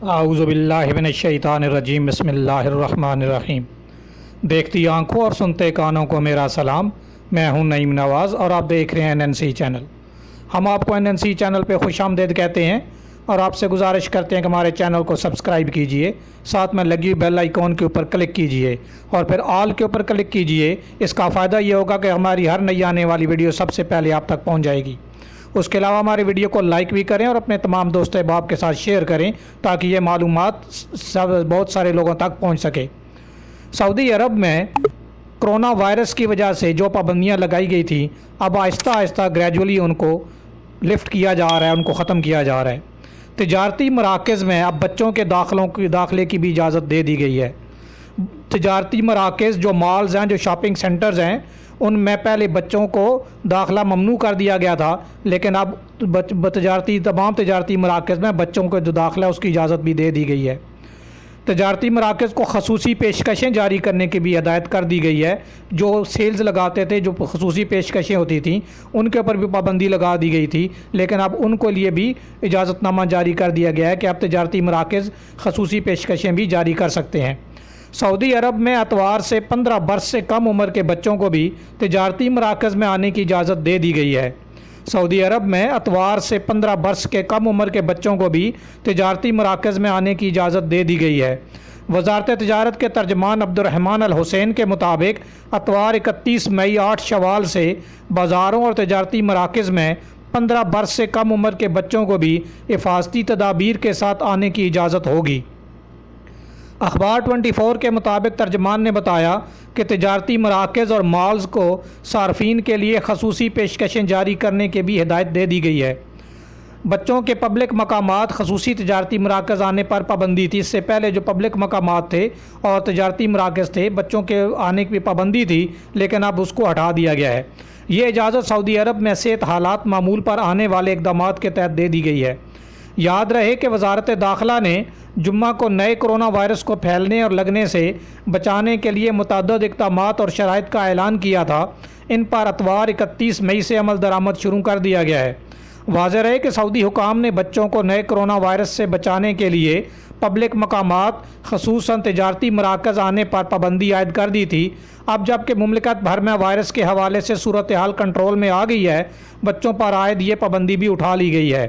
اعوذ باللہ من الشیطان الرجیم بسم اللہ الرحمن الرحیم۔ دیکھتی آنکھوں اور سنتے کانوں کو میرا سلام، میں ہوں نعیم نواز اور آپ دیکھ رہے ہیں NNC چینل۔ ہم آپ کو NNC چینل پہ خوش آمدید کہتے ہیں اور آپ سے گزارش کرتے ہیں کہ ہمارے چینل کو سبسکرائب کیجئے، ساتھ میں لگی بیل آئیکن کے اوپر کلک کیجئے اور پھر آل کے اوپر کلک کیجئے۔ اس کا فائدہ یہ ہوگا کہ ہماری ہر نئی آنے والی ویڈیو سب سے پہلے آپ تک پہنچ جائے گی۔ اس کے علاوہ ہماری ویڈیو کو لائک بھی کریں اور اپنے تمام دوست احباب کے ساتھ شیئر کریں تاکہ یہ معلومات بہت سارے لوگوں تک پہنچ سکے۔ سعودی عرب میں کرونا وائرس کی وجہ سے جو پابندیاں لگائی گئی تھیں، اب آہستہ آہستہ گریجولی ان کو لفٹ کیا جا رہا ہے، ان کو ختم کیا جا رہا ہے۔ تجارتی مراکز میں اب بچوں کے داخلے کی بھی اجازت دے دی گئی ہے۔ تجارتی مراکز جو مالز ہیں، جو شاپنگ سینٹرز ہیں، ان میں پہلے بچوں کو داخلہ ممنوع کر دیا گیا تھا، لیکن اب تمام تجارتی مراکز میں بچوں کو جو داخلہ اس کی اجازت بھی دے دی گئی ہے۔ تجارتی مراکز کو خصوصی پیشکشیں جاری کرنے کی بھی ہدایت کر دی گئی ہے۔ جو سیلز لگاتے تھے، جو خصوصی پیشکشیں ہوتی تھیں، ان کے اوپر بھی پابندی لگا دی گئی تھی، لیکن اب ان کے لیے بھی اجازت نامہ جاری کر دیا گیا ہے کہ اب تجارتی مراکز خصوصی پیشکشیں بھی جاری کر سکتے ہیں۔ سعودی عرب میں اتوار سے 15 برس سے کم عمر کے بچوں کو بھی تجارتی مراکز میں آنے کی اجازت دے دی گئی ہے۔ سعودی عرب میں اتوار سے 15 برس کے کم عمر کے بچوں کو بھی تجارتی مراکز میں آنے کی اجازت دے دی گئی ہے۔ وزارت تجارت کے ترجمان عبدالرحمن الحسین کے مطابق اتوار 31 مئی 8 شوال سے بازاروں اور تجارتی مراکز میں 15 برس سے کم عمر کے بچوں کو بھی حفاظتی تدابیر کے ساتھ آنے کی اجازت ہوگی۔ اخبار 24 کے مطابق ترجمان نے بتایا کہ تجارتی مراکز اور مالز کو صارفین کے لیے خصوصی پیشکشیں جاری کرنے کی بھی ہدایت دے دی گئی ہے۔ بچوں کے پبلک مقامات خصوصی تجارتی مراکز آنے پر پابندی تھی۔ اس سے پہلے جو پبلک مقامات تھے اور تجارتی مراکز تھے، بچوں کے آنے کی پابندی تھی، لیکن اب اس کو ہٹا دیا گیا ہے۔ یہ اجازت سعودی عرب میں صحت حالات معمول پر آنے والے اقدامات کے تحت دے دی گئی ہے۔ یاد رہے کہ وزارت داخلہ نے جمعہ کو نئے کرونا وائرس کو پھیلنے اور لگنے سے بچانے کے لیے متعدد اقدامات اور شرائط کا اعلان کیا تھا۔ ان پر اتوار 31 مئی سے عمل درآمد شروع کر دیا گیا ہے۔ واضح رہے کہ سعودی حکام نے بچوں کو نئے کرونا وائرس سے بچانے کے لیے پبلک مقامات خصوصاً تجارتی مراکز آنے پر پابندی عائد کر دی تھی۔ اب جب کہ مملکت بھر میں وائرس کے حوالے سے صورتحال کنٹرول میں آ گئی ہے، بچوں پر عائد یہ پابندی بھی اٹھا لی گئی ہے۔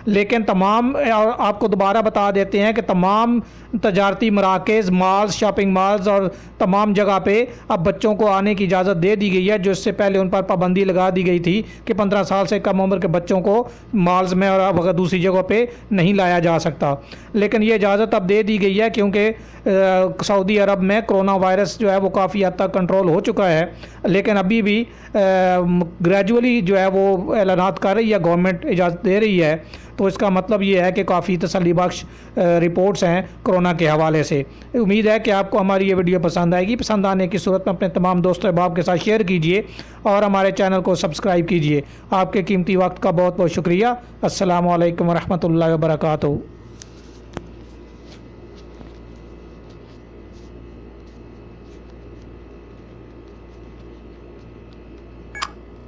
لیکن آپ کو دوبارہ بتا دیتے ہیں کہ تمام تجارتی مراکز، مالز، شاپنگ مالز اور تمام جگہ پہ اب بچوں کو آنے کی اجازت دے دی گئی ہے، جو اس سے پہلے ان پر پابندی لگا دی گئی تھی کہ 15 سال سے کم عمر کے بچوں کو مالز میں اور دوسری جگہوں پہ نہیں لایا جا سکتا۔ لیکن یہ اجازت اب دے دی گئی ہے کیونکہ سعودی عرب میں کرونا وائرس جو ہے وہ کافی حد تک کنٹرول ہو چکا ہے، لیکن ابھی بھی گریجولی جو ہے وہ اعلانات کر رہی ہے، گورنمنٹ اجازت دے رہی ہے، تو اس کا مطلب یہ ہے کہ کافی تسلی بخش رپورٹس ہیں کرونا کے حوالے سے۔ امید ہے کہ آپ کو ہماری یہ ویڈیو پسند آئے گی۔ پسند آنے کی صورت میں اپنے تمام دوستوں احباب کے ساتھ شیئر کیجئے اور ہمارے چینل کو سبسکرائب کیجئے۔ آپ کے قیمتی وقت کا بہت بہت شکریہ۔ السلام علیکم ورحمۃ اللہ وبرکاتہ۔